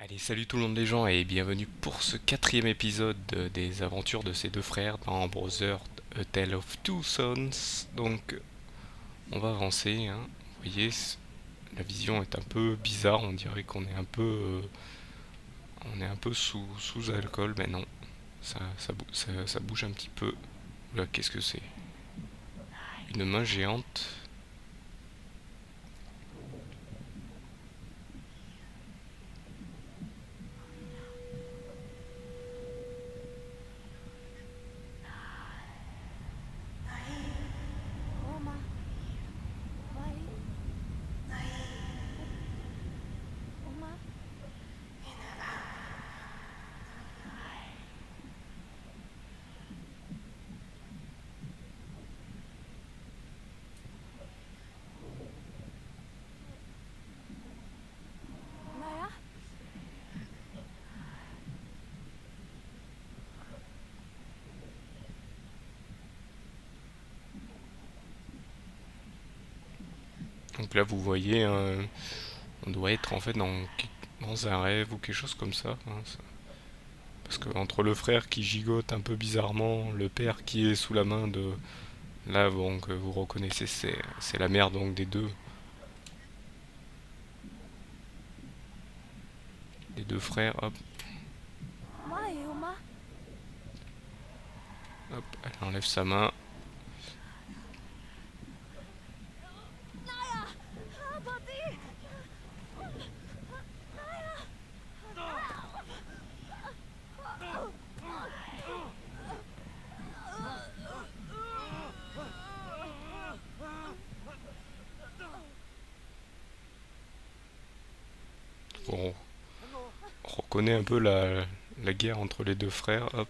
Allez, salut tout le monde les gens et bienvenue pour ce quatrième épisode des aventures de ces deux frères dans Brother A Tale of Two Sons. Donc, on va avancer, hein. Vous voyez, la vision est un peu bizarre, on dirait qu'on est un peu sous alcool, mais non, ça bouge un petit peu. Là, qu'est-ce que c'est? Une main géante. Oma, vai, Oma. Naya? Donc là, vous voyez, on doit être en fait dans un rêve ou quelque chose comme ça, hein. Parce que entre le frère qui gigote un peu bizarrement, le père qui est sous la main de... Là, bon, que vous reconnaissez, c'est la mère donc des deux frères. Hop, Vai, Oma. hop, elle enlève sa main. Naya! Abati! Bon, on reconnaît un peu la guerre entre les deux frères. Hop,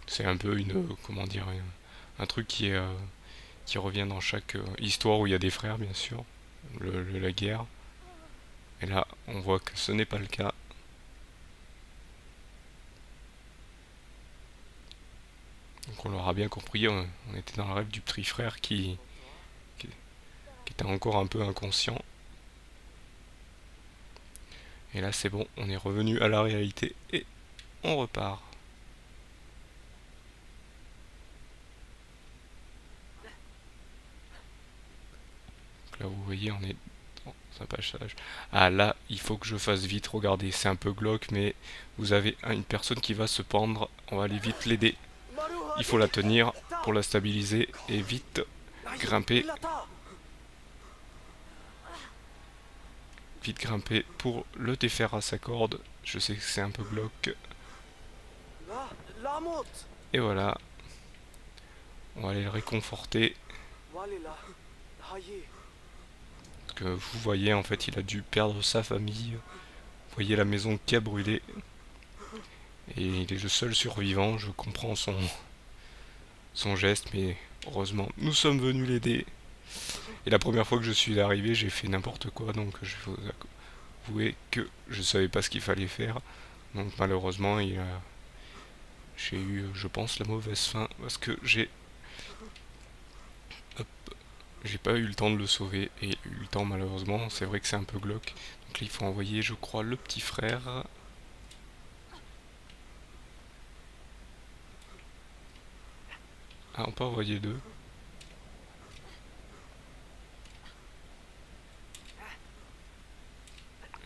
c'est un peu comment dire, un truc qui revient dans chaque histoire où il y a des frères, bien sûr. La guerre. Et là, on voit que ce n'est pas le cas. Donc on l'aura bien compris, on était dans le rêve du petit frère qui, qui était encore un peu inconscient. Et là c'est bon, on est revenu à la réalité et on repart. Donc là vous voyez, on est dans un passage. Ah là, il faut que je fasse vite, regardez, c'est un peu glauque, mais vous avez une personne qui va se pendre, on va aller vite l'aider. Il faut la tenir pour la stabiliser et vite grimper, vite grimper pour le défaire à sa corde. Je sais que c'est un peu glauque. Et voilà, on va aller le réconforter. Parce que vous voyez, en fait, il a dû perdre sa famille. Vous voyez la maison qui a brûlé. Et il est le seul survivant. Je comprends son geste, mais heureusement, nous sommes venus l'aider. Et la première fois que je suis arrivé, j'ai fait n'importe quoi. Donc je vais vous avouer que je ne savais pas ce qu'il fallait faire. Donc malheureusement, j'ai eu, je pense, la mauvaise fin. Parce que hop, j'ai pas eu le temps de le sauver. Et eu le temps, malheureusement. C'est vrai que c'est un peu glauque. Donc là, il faut envoyer, je crois, le petit frère. Ah, on peut envoyer deux.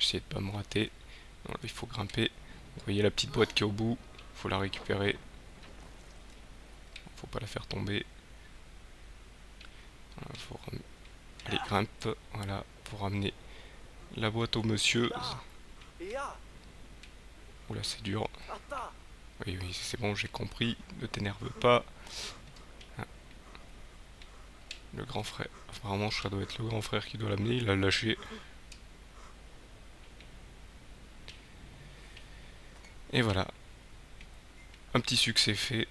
J'essaie de pas me rater. Non, là, il faut grimper. Vous voyez la petite boîte qui est au bout. Il faut la récupérer. Faut pas la faire tomber. Voilà, allez, grimpe. Voilà, pour ramener la boîte au monsieur. Oula, c'est dur. Oui, oui, c'est bon, j'ai compris. Ne t'énerve pas. Ah, le grand frère. Apparemment, ça doit être le grand frère qui doit l'amener. Il a lâché. Et voilà. Un petit succès fait.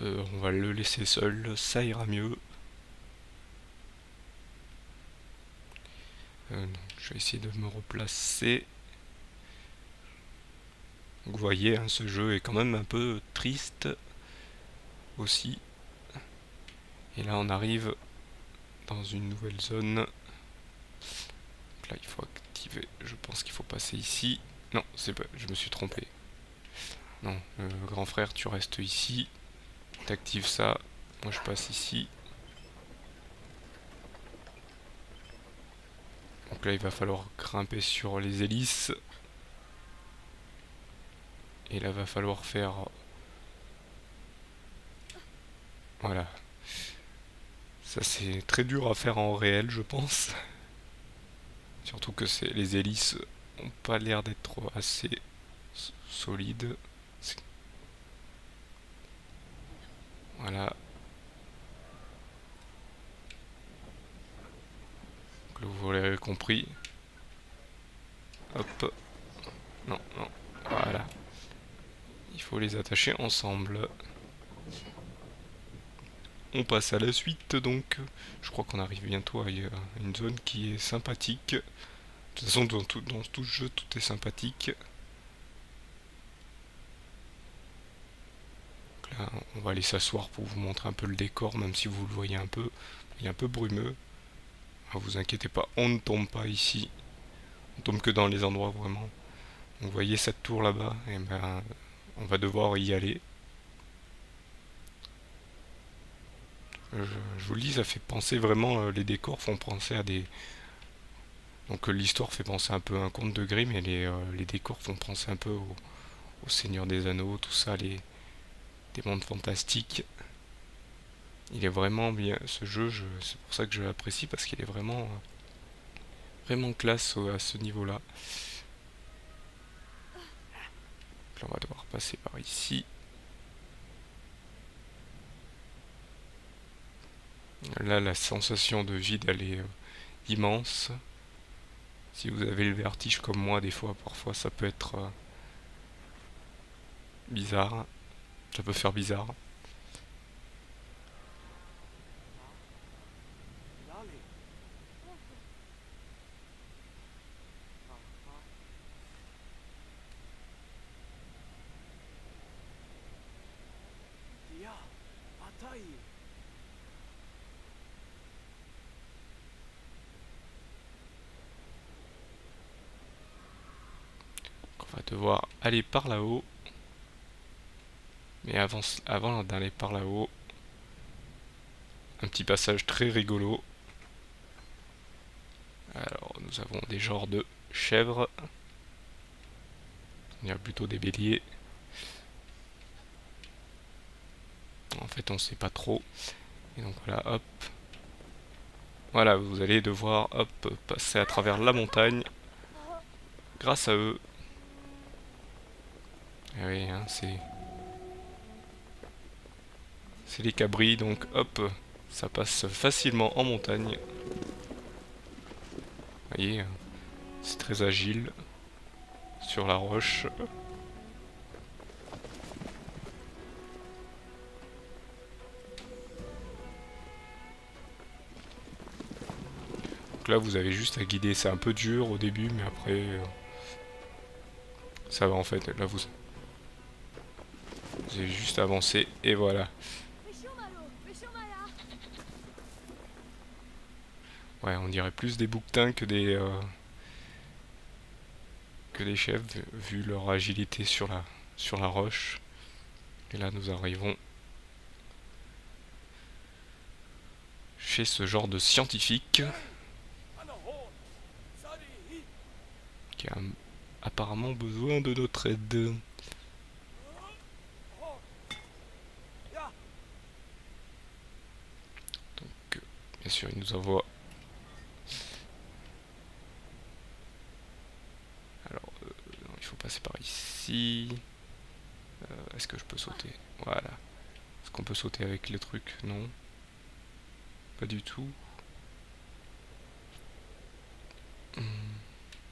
On va le laisser seul, ça ira mieux. Donc, je vais essayer de me replacer. Donc, vous voyez, hein, ce jeu est quand même un peu triste aussi. Et là, on arrive dans une nouvelle zone. Donc là, il faut activer. Je pense qu'il faut passer ici. Non, c'est pas. Je me suis trompé. Non, grand frère, tu restes ici. T'actives ça. Moi, je passe ici. Donc là, il va falloir grimper sur les hélices. Et là, va falloir faire... Voilà. Ça, c'est très dur à faire en réel, je pense. Surtout que les hélices ont pas l'air d'être assez solides. Voilà. Donc là, vous l'avez compris. Hop. Non, non. Voilà. Il faut les attacher ensemble. On passe à la suite donc. Je crois qu'on arrive bientôt à une zone qui est sympathique. De toute façon, dans tout jeu, tout est sympathique. Donc là, on va aller s'asseoir pour vous montrer un peu le décor, même si vous le voyez un peu. Il est un peu brumeux. Ah, vous inquiétez pas, on ne tombe pas ici. On tombe que dans les endroits vraiment. Vous voyez cette tour là-bas, et ben, on va devoir y aller. Je vous le dis, ça fait penser vraiment, les décors font penser à des... Donc l'histoire fait penser un peu à un conte de Grimm, et les décors font penser un peu au Seigneur des Anneaux, tout ça, des mondes fantastiques. Il est vraiment bien, ce jeu, c'est pour ça que je l'apprécie, parce qu'il est vraiment classe à ce niveau-là. Là, on va devoir passer par ici. Là, la sensation de vide, elle est immense. Si vous avez le vertige comme moi, des fois, parfois, ça peut être bizarre. Ça peut faire bizarre. Donc, on va devoir aller par là-haut. Mais avant d'aller par là-haut, un petit passage très rigolo. Alors, nous avons des genres de chèvres. On dirait plutôt des béliers. En fait, on sait pas trop. Et donc voilà, hop. Voilà, vous allez devoir, hop, passer à travers la montagne. Grâce à eux. Et oui, hein, c'est les cabris, donc hop, ça passe facilement en montagne. Vous voyez, c'est très agile sur la roche. Donc là, vous avez juste à guider. C'est un peu dur au début, mais après, ça va en fait. Là, vous avez juste avancé et voilà. Ouais, on dirait plus des bouquetins que des chèvres, vu leur agilité sur la roche. Et là, nous arrivons chez ce genre de scientifique qui a apparemment besoin de notre aide. Donc, bien sûr, il nous envoie. Alors, non, il faut passer par ici. Est-ce que je peux sauter? Voilà. Est-ce qu'on peut sauter avec les trucs? Non. Pas du tout.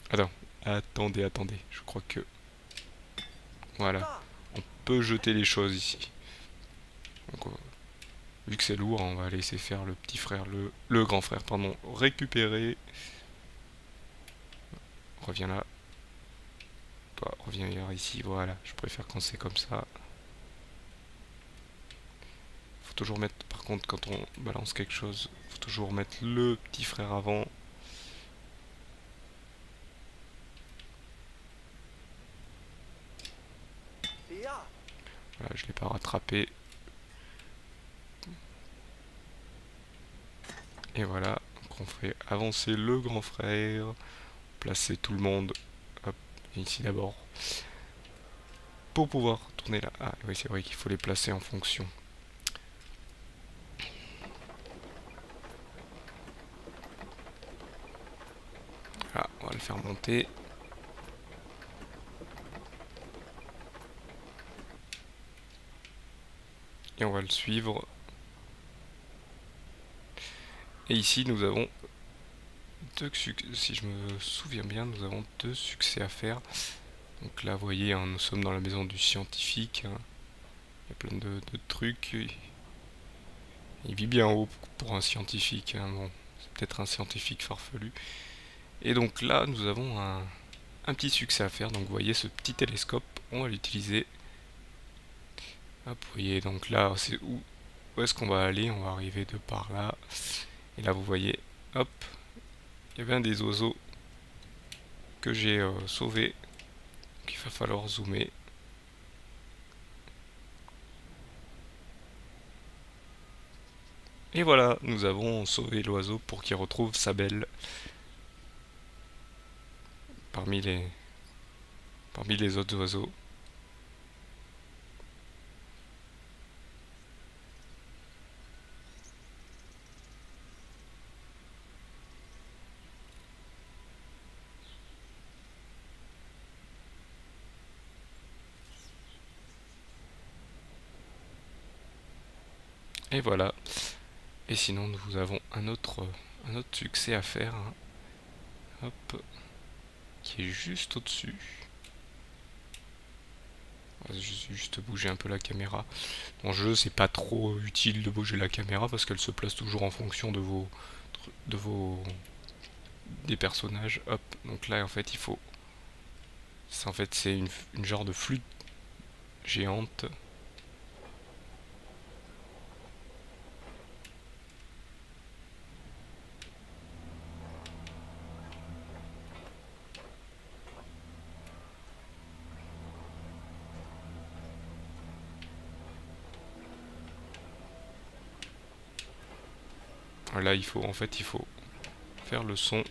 Attends. Attendez. Je crois que... Voilà. On peut jeter les choses ici. Donc, vu que c'est lourd, on va laisser faire le petit frère, le grand frère, pardon, récupérer. Reviens là. Toi, reviens ici, voilà. Je préfère quand c'est comme ça. Faut toujours mettre, par contre, quand on balance quelque chose, faut toujours mettre le petit frère avant. Voilà, je l'ai pas rattrapé. Et voilà, donc on fait avancer le grand frère, placer tout le monde, hop, ici d'abord, pour pouvoir tourner là. Ah oui, c'est vrai qu'il faut les placer en fonction. Voilà, on va le faire monter. Et on va le suivre. Et ici, nous avons si je me souviens bien, nous avons 2 succès à faire. Donc là, vous voyez, hein, nous sommes dans la maison du scientifique. Hein. Il y a plein de trucs. Il vit bien haut pour un scientifique. Hein. Bon, c'est peut-être un scientifique farfelu. Et donc là, nous avons un petit succès à faire. Donc vous voyez ce petit télescope, on va l'utiliser. Hop, vous voyez, donc là, c'est où est-ce qu'on va aller? On va arriver de par là. Et là, vous voyez, hop, il y avait un des oiseaux que j'ai sauvé. Donc il va falloir zoomer. Et voilà, nous avons sauvé l'oiseau pour qu'il retrouve sa belle parmi les autres oiseaux. Et voilà. Et sinon, nous avons un autre succès à faire. Hein. Hop, qui est juste au-dessus. On va juste bouger un peu la caméra. En jeu, c'est pas trop utile de bouger la caméra parce qu'elle se place toujours en fonction de vos des personnages. Hop, donc là en fait il faut, c'est une genre de flûte géante. Là il faut faire le son.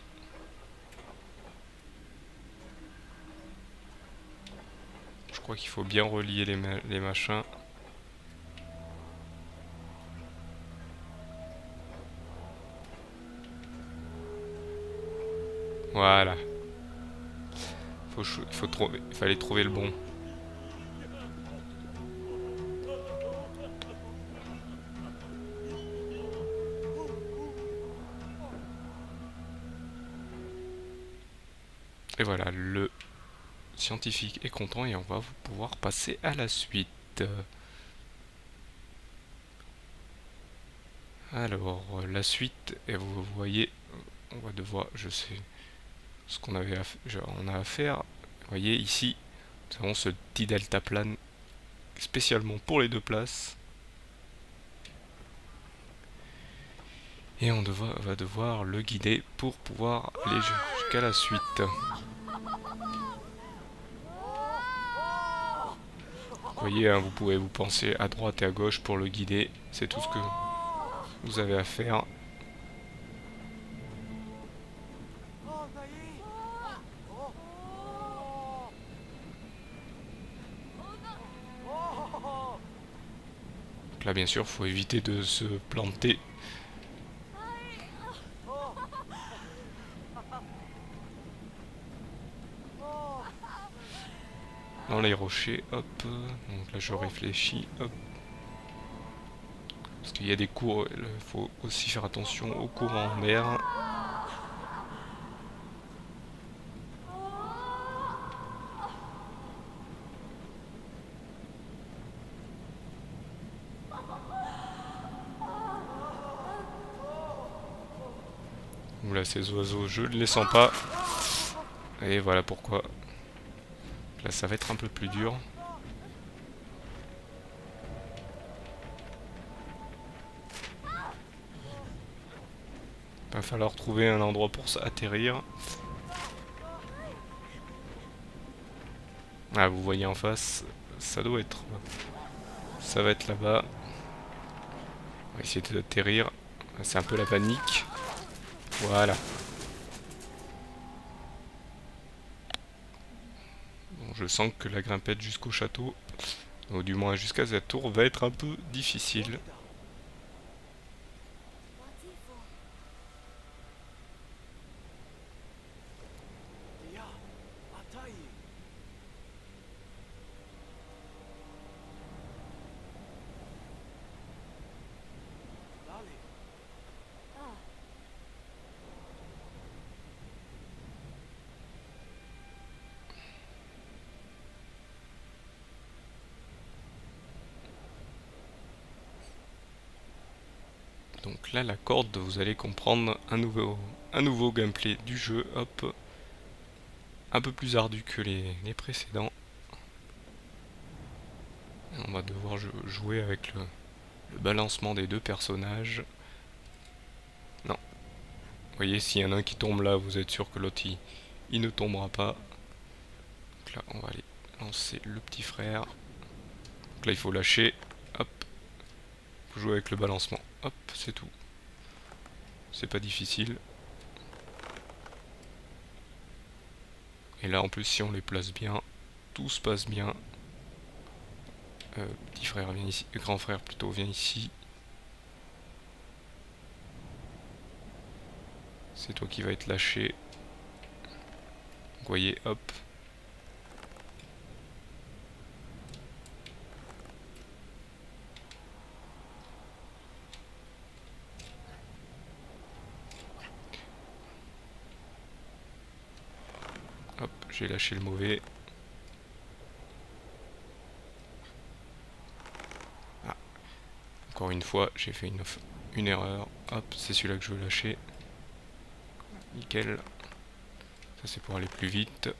Je crois qu'il faut bien relier les machins. Voilà. Il fallait trouver le bon. Et voilà, le scientifique est content et on va pouvoir passer à la suite. Alors, la suite, et vous voyez, on va devoir, je sais ce qu'on on a à faire. Vous voyez ici, nous avons ce petit deltaplane spécialement pour les 2 places. Et on va devoir le guider pour pouvoir aller jusqu'à la suite. Vous voyez, hein, vous pouvez vous penser à droite et à gauche pour le guider. C'est tout ce que vous avez à faire. Donc là, bien sûr, il faut éviter de se planter. Dans les rochers, hop. Donc là, je réfléchis, hop. Parce qu'il y a des cours, il faut aussi faire attention aux courants en mer. Oula, ces oiseaux, je ne les sens pas. Et voilà pourquoi. Là, ça va être un peu plus dur. Va falloir trouver un endroit pour atterrir. Ah, vous voyez en face, ça doit être... Ça va être là-bas. On va essayer d'atterrir. C'est un peu la panique. Voilà. Bon, je sens que la grimpette jusqu'au château, ou du moins jusqu'à cette tour, va être un peu difficile. Ah, Donc là, la corde, vous allez comprendre un nouveau gameplay du jeu. Hop, un peu plus ardu que les précédents. On va devoir jouer avec le balancement des deux personnages. Non. Vous voyez, s'il y en a un qui tombe là, vous êtes sûr que l'autre il ne tombera pas. Donc là, on va aller lancer le petit frère. Donc là, il faut lâcher. Hop. Faut jouer avec le balancement. Hop, c'est tout. C'est pas difficile. Et là, en plus, si on les place bien, tout se passe bien. Petit frère vient ici, grand frère plutôt vient ici. C'est toi qui vas être lâché. Vous voyez, hop. Hop, j'ai lâché le mauvais. Ah, encore une fois, j'ai fait une erreur. Hop, c'est celui-là que je veux lâcher. Nickel. Ça c'est pour aller plus vite.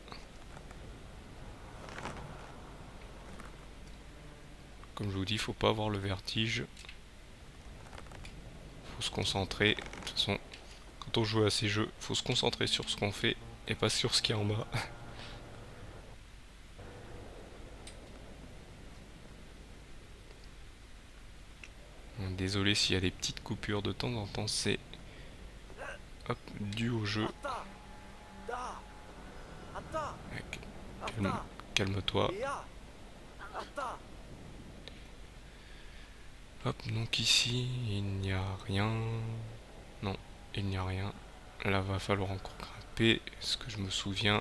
Comme je vous dis, faut pas avoir le vertige. Faut se concentrer. De toute façon, quand on joue à ces jeux, faut se concentrer sur ce qu'on fait et pas sur ce qu'il y a en bas. Désolé s'il y a des petites coupures de temps en temps, c'est hop, dû au jeu. Calme-toi. Hop, donc ici, il n'y a rien. Non, il n'y a rien. Là, va falloir encore grimper, ce que je me souviens.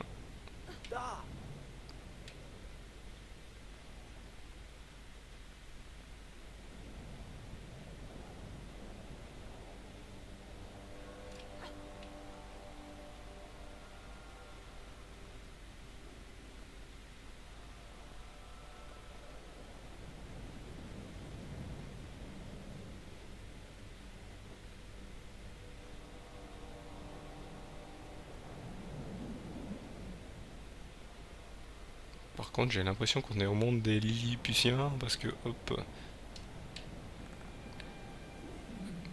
Par contre, j'ai l'impression qu'on est au monde des Lilliputiens, parce que, hop,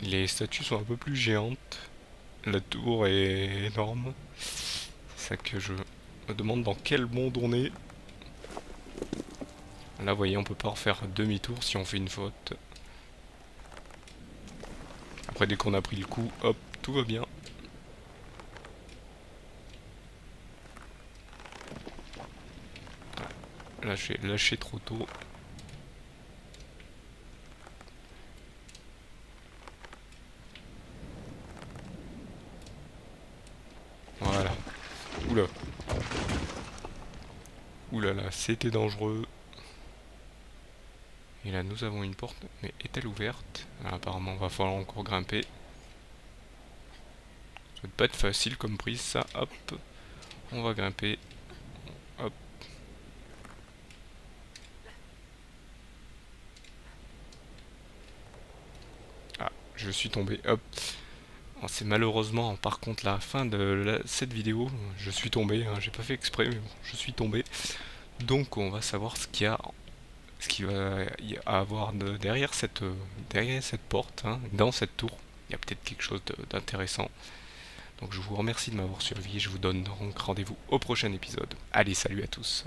les statues sont un peu plus géantes. La tour est énorme. C'est ça que je me demande dans quel monde on est. Là, vous voyez, on peut pas refaire demi-tour si on fait une faute. Après, dès qu'on a pris le coup, hop, tout va bien. Là, j'ai lâché trop tôt. Voilà. Oula. Oula là, c'était dangereux. Et là, nous avons une porte. Mais est-elle ouverte? Ah, apparemment, va falloir encore grimper. Ça va pas être facile comme prise, ça. Hop. On va grimper. Hop. Ah, je suis tombé. Hop. C'est malheureusement par contre la fin de cette vidéo. Je suis tombé, hein, j'ai pas fait exprès, mais bon, je suis tombé. Donc on va savoir ce qu'il va y avoir derrière cette porte, hein, dans cette tour. Il y a peut-être quelque chose d'intéressant. Donc je vous remercie de m'avoir suivi et je vous donne donc rendez-vous au prochain épisode. Allez, salut à tous.